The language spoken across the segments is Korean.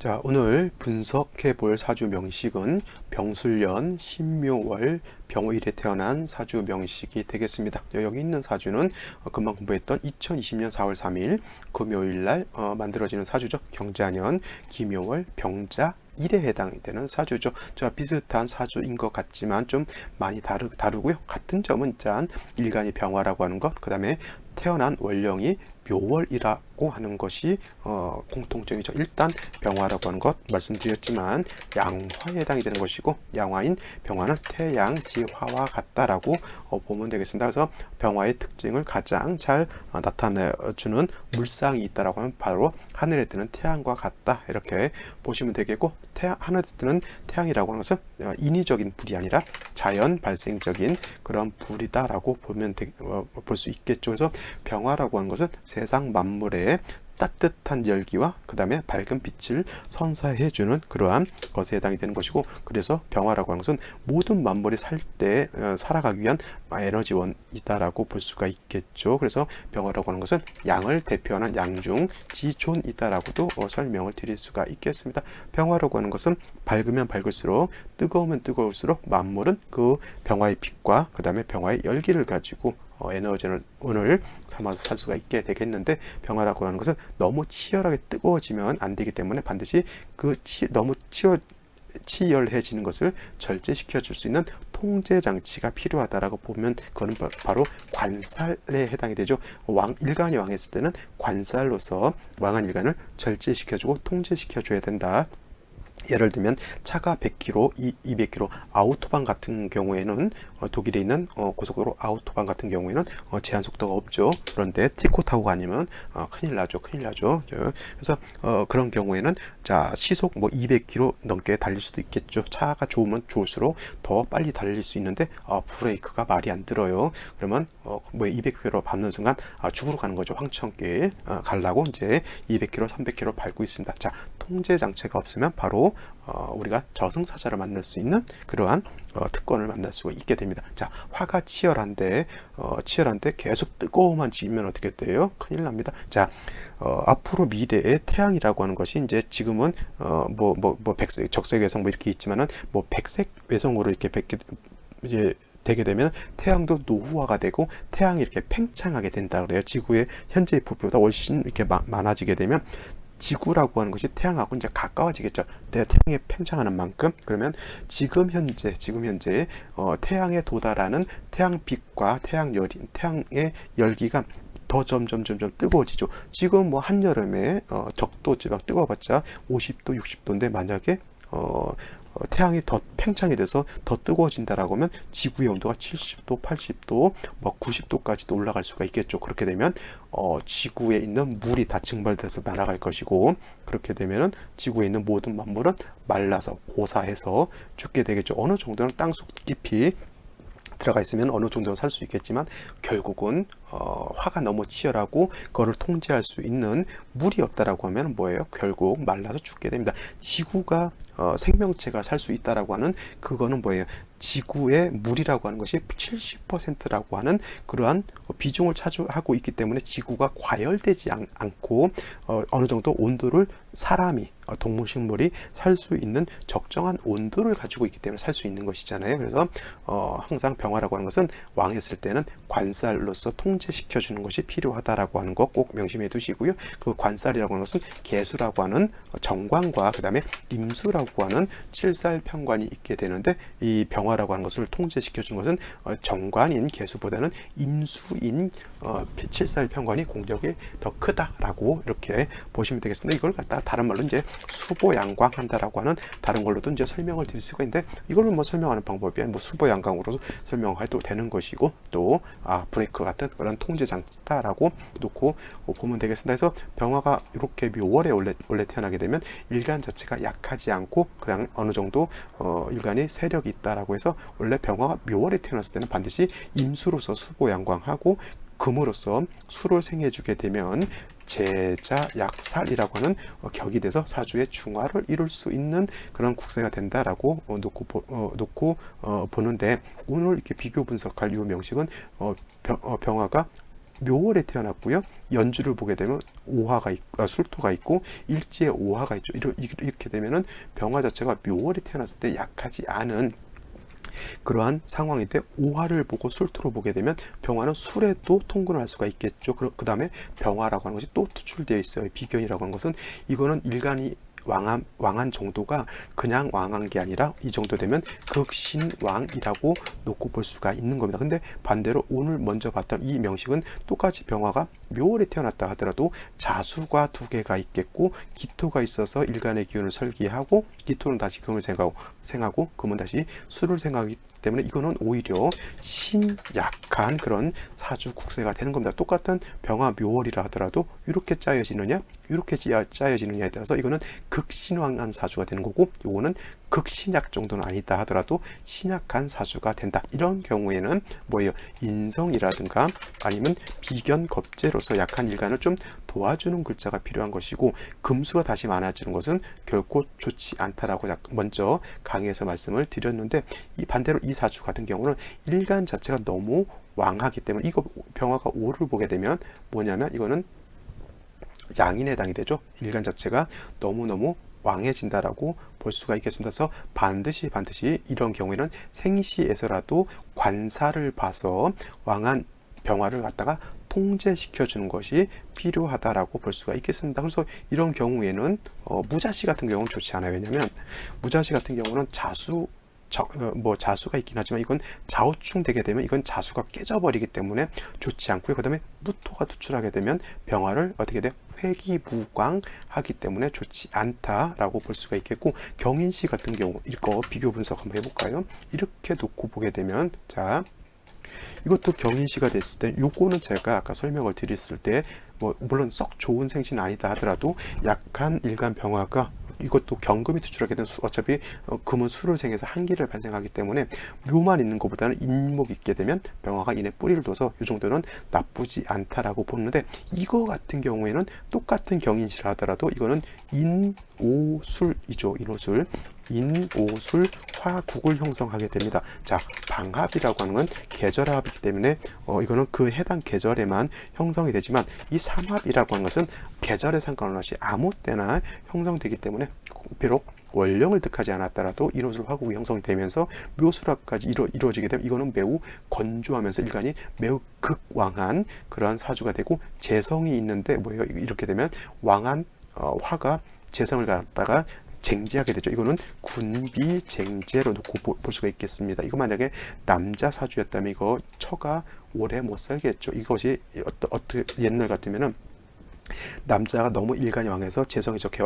자, 오늘 분석해 볼 사주 명식은 병술년, 신묘월, 병오일에 태어난 사주 명식이 되겠습니다. 여기 있는 사주는 금방 공부했던 2020년 4월 3일 금요일 날 만들어지는 사주죠. 경자년, 기묘월, 병자 일에 해당이 되는 사주죠. 저 비슷한 사주인 것 같지만 좀 많이 다르고요. 같은 점은 짠 일간이 병화라고 하는 것, 그 다음에 태어난 월령이 묘월이라고 하는 것이 공통점이죠. 일단 병화라고 하는 것 말씀드렸지만 양화에 해당이 되는 것이고, 양화인 병화는 태양지화와 같다라고 보면 되겠습니다. 그래서 병화의 특징을 가장 잘 나타내주는 물상이 있다라고 하면 바로 하늘에 뜨는 태양과 같다, 이렇게 보시면 되겠고, 하늘에 뜨는 태양이라고 하는 것은 인위적인 불이 아니라 자연 발생적인 그런 불이다라고 보면 볼 수 있겠죠. 그래서 병화라고 하는 것은 세상 만물의 따뜻한 열기와 그 다음에 밝은 빛을 선사해주는 그러한 것에 해당이 되는 것이고, 그래서 병화라고 하는 것은 모든 만물이 살 때 살아가기 위한 에너지원이다라고 볼 수가 있겠죠. 그래서 병화라고 하는 것은 양을 대표하는 양중 지존이다라고도 설명을 드릴 수가 있겠습니다. 병화라고 하는 것은 밝으면 밝을수록, 뜨거우면 뜨거울수록 만물은 그 병화의 빛과 그 다음에 병화의 열기를 가지고 에너지를 삼아서 살 수가 있게 되겠는데, 병화라고 하는 것은 너무 치열하게 뜨거워지면 안 되기 때문에 반드시 너무 치열해지는 것을 절제시켜 줄 수 있는 통제 장치가 필요하다라고 보면, 그거는 바로 관살에 해당이 되죠. 일간이 왕했을 때는 관살로서 왕한 일간을 절제시켜주고 통제시켜줘야 된다. 예를 들면 차가 100km, 200km, 아우토반 같은 경우에는 독일에 있는 고속도로 아우토반 같은 경우에는 제한 속도가 없죠. 그런데 티코 타고 가면 큰일 나죠. 그래서 그런 경우에는 자, 시속 뭐 200km 넘게 달릴 수도 있겠죠. 차가 좋으면 좋을수록 더 빨리 달릴 수 있는데 브레이크가 말이 안 들어요. 그러면 뭐 200km 밟는 순간 죽으러 가는 거죠. 황천길 가려고 이제 200km, 300km 밟고 있습니다. 자, 통제 장치가 없으면 바로 우리가 저승사자를 만날 수 있는 그러한 특권을 만날 수가 있게 됩니다. 자, 화가 치열한데 계속 뜨거워만 지면 어떻게 돼요? 큰일 납니다. 자, 앞으로 미래의 태양이라고 하는 것이 이제 지금은 백색, 적색 외성 뭐 이렇게 있지만은 뭐 백색 외성으로 이렇게 이제 되게 되면 태양도 노후화가 되고 태양이 이렇게 팽창하게 된다 그래요. 지구의 현재의 부피보다 훨씬 이렇게 많아지게 되면 지구라고 하는 것이 태양하고 이제 가까워지겠죠. 태양에 팽창하는 만큼. 그러면 지금 현재 태양에 도달하는 태양빛과 태양의 열기가 더 점점 뜨거워지죠. 지금 뭐 한여름에 적도 지방 뜨거워봤자 50도, 60도인데 만약에 태양이 더 팽창이 돼서 더 뜨거워진다라고 하면 지구의 온도가 70도, 80도, 뭐 90도까지도 올라갈 수가 있겠죠. 그렇게 되면 지구에 있는 물이 다 증발돼서 날아갈 것이고, 그렇게 되면은 지구에 있는 모든 만물은 말라서 고사해서 죽게 되겠죠. 어느 정도는 땅속 깊이 들어가 있으면 어느 정도는 살 수 있겠지만, 결국은 화가 너무 치열하고 그거를 통제할 수 있는 물이 없다라고 하면 뭐예요? 결국 말라서 죽게 됩니다. 지구가 생명체가 살 수 있다라고 하는 그거는 뭐예요? 지구의 물이라고 하는 것이 70%라고 하는 그러한 비중을 차지하고 있기 때문에 지구가 과열되지 않고 어느 정도 온도를 사람이 동물식물이 살 수 있는 적정한 온도를 가지고 있기 때문에 살 수 있는 것이잖아요. 그래서 항상 병화라고 하는 것은 왕했을 때는 관살로서 통제시켜 주는 것이 필요하다라고 하는 거 꼭 명심해 두시고요. 그 관살이라고 하는 것은 개수라고 하는 정관과 그 다음에 임수라고 하는 칠살편관이 있게 되는데, 이 병화라고 하는 것을 통제시켜 주는 것은 정관인 개수보다는 임수인 칠살편관이 공격이 더 크다라고 이렇게 보시면 되겠습니다. 이걸 갖다 다른 말로 이제 수보양광한다라고 하는 다른 걸로도 이제 설명을 드릴 수가 있는데, 이걸 뭐 설명하는 방법이 뭐 수보양광으로 설명해도 되는 것이고, 또 브레이크 같은 그런 통제 장치다라고 놓고 보면 되겠습니다. 그래서 병화가 이렇게 묘월에 원래 태어나게 되면 일간 자체가 약하지 않고 그냥 어느 정도 일간이 세력이 있다라고 해서, 원래 병화가 묘월에 태어났을 때는 반드시 임수로서 수보양광하고 금으로서 수를 생해주게 되면 제자 약살이라고 하는 격이 돼서 사주의 중화를 이룰 수 있는 그런 국세가 된다라고 놓고 보는데, 오늘 이렇게 비교 분석할 이 명식은 병화가 묘월에 태어났고요. 연주를 보게 되면 오화가 술토가 있고 일지에 오화가 있죠. 이렇게 되면은 병화 자체가 묘월에 태어났을 때 약하지 않은 그러한 상황인데, 오화를 보고 술토로 보게 되면 병화는 술에도 통근을 할 수가 있겠죠. 그 다음에 병화라고 하는 것이 또 투출되어 있어요. 비견이라고 하는 것은 이거는 일간이 왕한 정도가 그냥 왕한 게 아니라 이 정도 되면 극신왕이라고 놓고 볼 수가 있는 겁니다. 근데 반대로 오늘 먼저 봤던 이 명식은 똑같이 병화가 묘월에 태어났다 하더라도 자수가 두 개가 있겠고 기토가 있어서 일간의 기운을 설계하고, 기토는 다시 금을 생하고 금은 다시 수를 생하기 때문에 이거는 오히려 신약한 그런 사주 국세가 되는 겁니다. 똑같은 병화 묘월이라 하더라도 이렇게 짜여지느냐 이렇게 짜여지느냐에 따라서 이거는 극신왕한 사주가 되는 거고, 이거는 극신약 정도는 아니다 하더라도 신약한 사주가 된다. 이런 경우에는 뭐예요? 인성이라든가 아니면 비견 겁재로서 약한 일간을 좀 도와주는 글자가 필요한 것이고, 금수가 다시 많아지는 것은 결코 좋지 않다라고 먼저 강의에서 말씀을 드렸는데, 이 반대로 이 사주 같은 경우는 일간 자체가 너무 왕하기 때문에 이거 병화가 오를 보게 되면 뭐냐면 이거는 양인에 해당이 되죠. 일간 자체가 너무너무 왕해진다라고 볼 수가 있겠습니다. 그래서 반드시 이런 경우에는 생시에서라도 관사를 봐서 왕한 병화를 갖다가 통제시켜 주는 것이 필요하다라고 볼 수가 있겠습니다. 그래서 이런 경우에는 무자시 같은 경우는 좋지 않아요. 왜냐하면 무자시 같은 경우는 자수가 있긴 하지만 이건 좌우충되게 되면 이건 자수가 깨져버리기 때문에 좋지 않고요. 그 다음에 무토가 투출하게 되면 병화를 어떻게 돼? 회기무광하기 때문에 좋지 않다라고 볼 수가 있겠고, 경인시 같은 경우 이거 비교 분석 한번 해볼까요? 이렇게 놓고 보게 되면, 자, 이것도 경인시가 됐을 때 요거는 제가 아까 설명을 드렸을 때 물론 썩 좋은 생신은 아니다 하더라도 약한 일간 병화가, 이것도 경금이 투출하게 된 어차피 금은 수를 생해서 한기를 발생하기 때문에 묘만 있는 것보다는 인목이 있게 되면 병화가 인에 뿌리를 둬서 이 정도는 나쁘지 않다라고 보는데, 이거 같은 경우에는 똑같은 경인시라 하더라도 이거는 인오술이죠. 인오술 화국을 형성하게 됩니다. 자, 방합이라고 하는 건 계절합이기 때문에 이거는 그 해당 계절에만 형성이 되지만, 이 삼합이라고 하는 것은 계절에 상관없이 아무 때나 형성되기 때문에 비록 원령을 득하지 않았더라도 인오술 화국이 형성이 되면서 묘술합까지 이루어지게 되면 이거는 매우 건조하면서 일간이 매우 극왕한 그러한 사주가 되고, 재성이 있는데 뭐예요? 이렇게 되면 왕한 화가 재성을 갖다가 쟁제하게 되죠. 이거는 군비쟁제로 놓고 볼 수가 있겠습니다. 이거 만약에 남자 사주였다면 이거 처가 오래 못 살겠죠. 이것이 어떻게 옛날 같으면은 남자가 너무 일간이 왕해서 재성이 좋게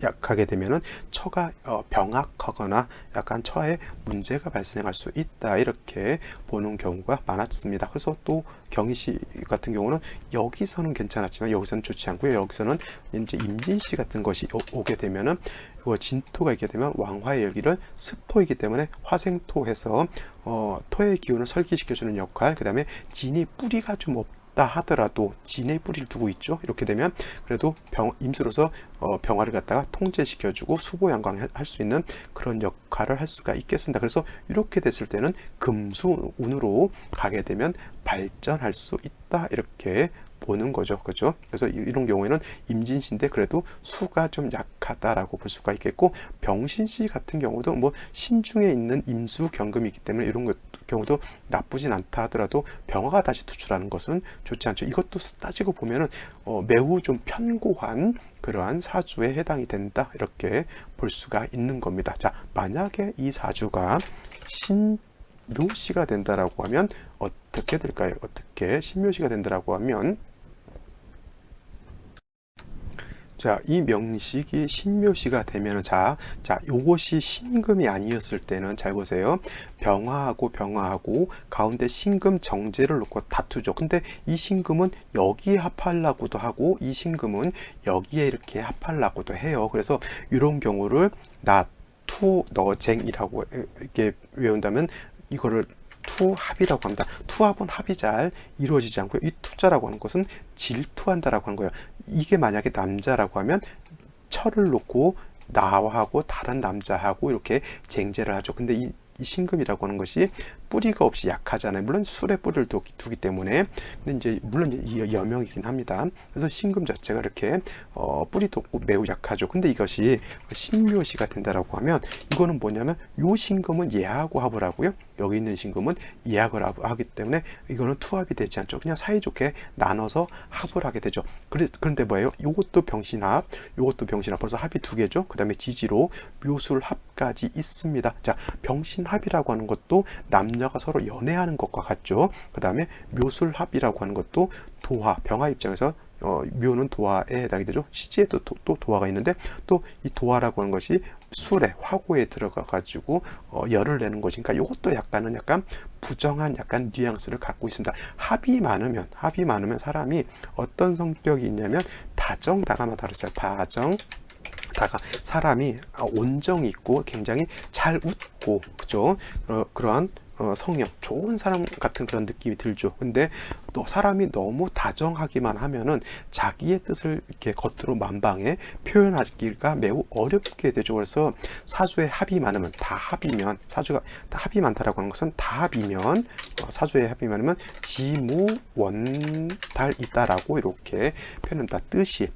약하게 되면은 처가 병악하거나 약간 처에 문제가 발생할 수 있다, 이렇게 보는 경우가 많았습니다. 그래서 또 경희시 같은 경우는 여기서는 괜찮았지만 여기서는 좋지 않고요. 여기서는 이제 임진시 같은 것이 오게 되면은 진토가 있게 되면 왕화의 열기를 습토이기 때문에 화생토해서 토의 기운을 설기시켜주는 역할, 그 다음에 진이 뿌리가 좀 없다 하더라도 진의 뿌리를 두고 있죠. 이렇게 되면 그래도 임수로서 병화를 갖다가 통제시켜주고 수보양광할 수 있는 그런 역할을 할 수가 있겠습니다. 그래서 이렇게 됐을 때는 금수운으로 가게 되면 발전할 수 있다, 이렇게 보는 거죠. 그렇죠? 그래서 이런 경우에는 임진시인데 그래도 수가 좀 약하다라고 볼 수가 있겠고, 병신시 같은 경우도 신중에 있는 임수 경금이기 때문에 이런 경우도 나쁘진 않다 하더라도 병화가 다시 투출하는 것은 좋지 않죠. 이것도 따지고 보면은 매우 좀 편고한 그러한 사주에 해당이 된다, 이렇게 볼 수가 있는 겁니다. 자, 만약에 이 사주가 신묘시가 된다라고 하면 어떻게 될까요? 어떻게 신묘시가 된다라고 하면, 자, 이 명식이 신묘시가 되면 요것이 신금이 아니었을 때는 잘 보세요. 병화하고 가운데 신금 정제를 놓고 다투죠. 근데 이 신금은 여기에 합하려고도 하고 이 신금은 여기에 이렇게 합하려고도 해요. 그래서 이런 경우를 투너쟁이라고 이렇게 외운다면 이거를 투합이라고 합니다. 투합은 합이 잘 이루어지지 않고요. 이 투자라고 하는 것은 질투한다라고 하는 거예요. 이게 만약에 남자라고 하면 철을 놓고 나하고 다른 남자하고 이렇게 쟁제를 하죠. 근데 이 이 신금이라고 하는 것이 뿌리가 없이 약하잖아요. 물론 술에 뿌리를 두기 때문에. 근데 이제 물론 이 여명이긴 합니다. 그래서 신금 자체가 이렇게 뿌리도 없고 매우 약하죠. 근데 이것이 신묘시가 된다라고 하면 이거는 뭐냐면 요 신금은 예하고 합을 하고요. 여기 있는 신금은 예약을 하기 때문에 이거는 투합이 되지 않죠. 그냥 사이좋게 나눠서 합을 하게 되죠. 그런데 뭐예요? 요것도 병신합, 요것도 병신합. 벌써 합이 두 개죠. 그 다음에 지지로 묘술합까지 있습니다. 자, 병신합이라고 하는 것도 남녀가 서로 연애하는 것과 같죠. 그 다음에 묘술합이라고 하는 것도 도화, 병화 입장에서 묘는 도화에 해당이 되죠. 시지에도 또 도화가 있는데 또 이 도화라고 하는 것이 술에 화고에 들어가 가지고 열을 내는 것이니까 이것도 약간 부정한 약간 뉘앙스를 갖고 있습니다. 합이 많으면 사람이 어떤 성격이 있냐면 다정다감하다 그랬어요. 다가 사람이 온정이 있고 굉장히 잘 웃고 그죠? 그러한 성형 좋은 사람 같은 그런 느낌이 들죠. 근데 또 사람이 너무 다정하기만 하면은 자기의 뜻을 이렇게 겉으로 만방에 표현하기가 매우 어렵게 되죠. 그래서 사주에 합이 많으면 사주가 다 합이 많다라고 하는 것은 다합이면 사주에 합이 많으면 지무원달이다라고 이렇게 표현합니다. 뜻이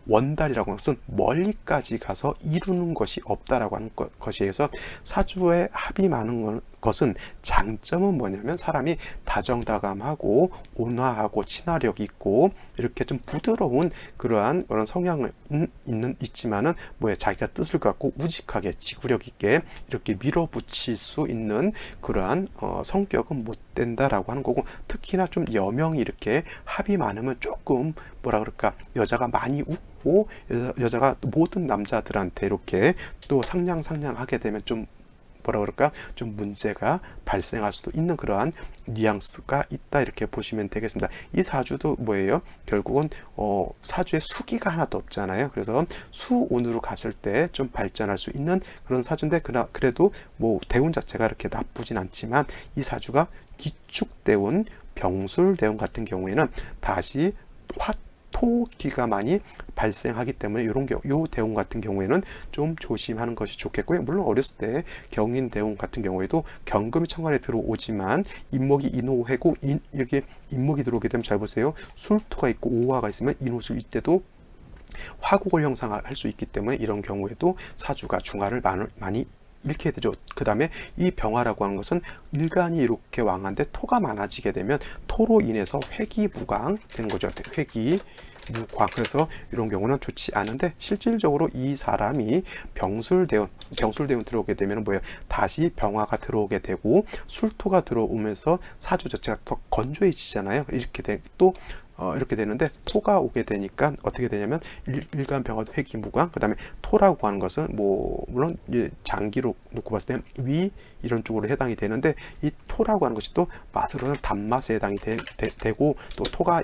원달이라고 하는 것은 멀리까지 가서 이루는 것이 없다라고 하는 것이어서 사주에 합이 많은 것은 장점은 뭐냐면 사람이 다정다감하고 온화하고 친화력이 있고 이렇게 좀 부드러운 그러한 성향은 있지만은 자기가 뜻을 갖고 우직하게 지구력 있게 이렇게 밀어붙일 수 있는 그러한 성격은 못 된다라고 하는 거고, 특히나 좀 여명이 이렇게 합이 많으면 조금 여자가 많이 웃고 여자가 모든 남자들한테 이렇게 또 상냥하게 되면 좀 좀 문제가 발생할 수도 있는 그러한 뉘앙스가 있다 이렇게 보시면 되겠습니다. 이 사주도 뭐예요? 결국은 사주에 수기가 하나도 없잖아요. 그래서 수운으로 갔을 때 좀 발전할 수 있는 그런 사주인데 그래도 대운 자체가 이렇게 나쁘진 않지만 이 사주가 기축대운, 병술대운 같은 경우에는 다시 토기가 많이 발생하기 때문에 요 대운 같은 경우에는 좀 조심하는 것이 좋겠고요. 물론 어렸을 때 경인 대운 같은 경우에도 경금이 천간에 들어오지만 인목이 인호해고 이렇게 인목이 들어오게 되면 잘 보세요. 술토가 있고 오화가 있으면 인호술 이때도 화국을 형성할 수 있기 때문에 이런 경우에도 사주가 중화를 많이 잃게 되죠. 그 다음에 이 병화라고 하는 것은 일간이 이렇게 왕한데 토가 많아지게 되면 토로 인해서 회기무강 되는 거죠. 회기무광. 그래서 이런 경우는 좋지 않은데 실질적으로 이 사람이 병술대운 들어오게 되면 다시 병화가 들어오게 되고 술토가 들어오면서 사주 자체가 더 건조해지잖아요. 이렇게 되는데 토가 오게 되니까 어떻게 되냐면 일간 병화도 회기무광, 그 다음에 토라고 하는 것은 물론 장기로 놓고 봤을 때 위 이런 쪽으로 해당이 되는데 이 토라고 하는 것이 또 맛으로는 단맛에 해당이 되고 또 토가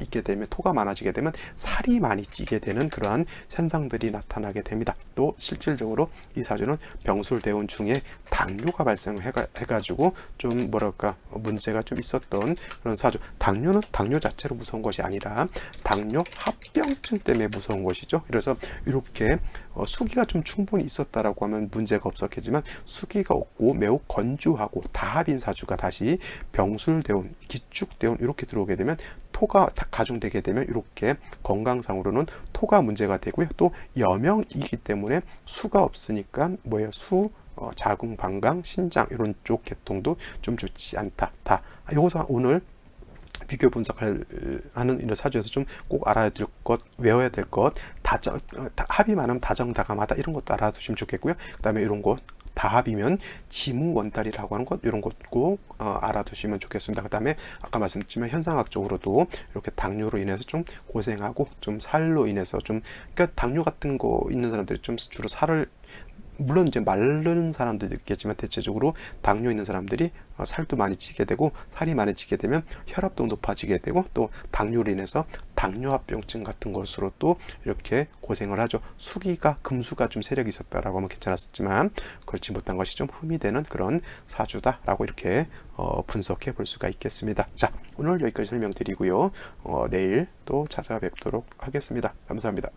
많아지게 되면 살이 많이 찌게 되는 그러한 현상들이 나타나게 됩니다. 또 실질적으로 이 사주는 병술대운 중에 당뇨가 발생해가지고 좀 문제가 좀 있었던 그런 사주. 당뇨 자체로 무서운 것이 아니라 당뇨 합병증 때문에 무서운 것이죠. 그래서 이렇게 수기가 좀 충분히 있었다라고 하면 문제가 없었겠지만 수기가 없고 매우 건조하고 다합인 사주가 다시 병술대운, 기축대운 이렇게 들어오게 되면 토가 가중되게 되면 이렇게 건강상으로는 토가 문제가 되고요. 또 여명이기 때문에 수가 없으니까 자궁, 방광, 신장 이런 쪽 계통도 좀 좋지 않다. 이것은 오늘 비교 분석하는 이런 사주에서 좀 꼭 알아야 될 것, 외워야 될 것, 합이 많으면 다정다감하다 이런 것도 알아두시면 좋겠고요. 그 다음에 이런 것 다합이면 지무원달이라고 하는 것 이런 것 꼭 알아두시면 좋겠습니다. 그 다음에 아까 말씀드렸지만 현상학적으로도 이렇게 당뇨로 인해서 좀 고생하고 좀 살로 인해서 그러니까 당뇨 같은 거 있는 사람들이 좀 주로 살을 물론 이제 마른 사람들도 있겠지만 대체적으로 당뇨 있는 사람들이 살도 많이 찌게 되고 살이 많이 찌게 되면 혈압도 높아지게 되고 또 당뇨로 인해서 당뇨합병증 같은 것으로 또 이렇게 고생을 하죠. 금수가 좀 세력이 있었다라고 하면 괜찮았지만 그렇지 못한 것이 좀 흠이 되는 그런 사주다라고 이렇게 분석해 볼 수가 있겠습니다. 자, 오늘 여기까지 설명드리고요. 내일 또 찾아뵙도록 하겠습니다. 감사합니다.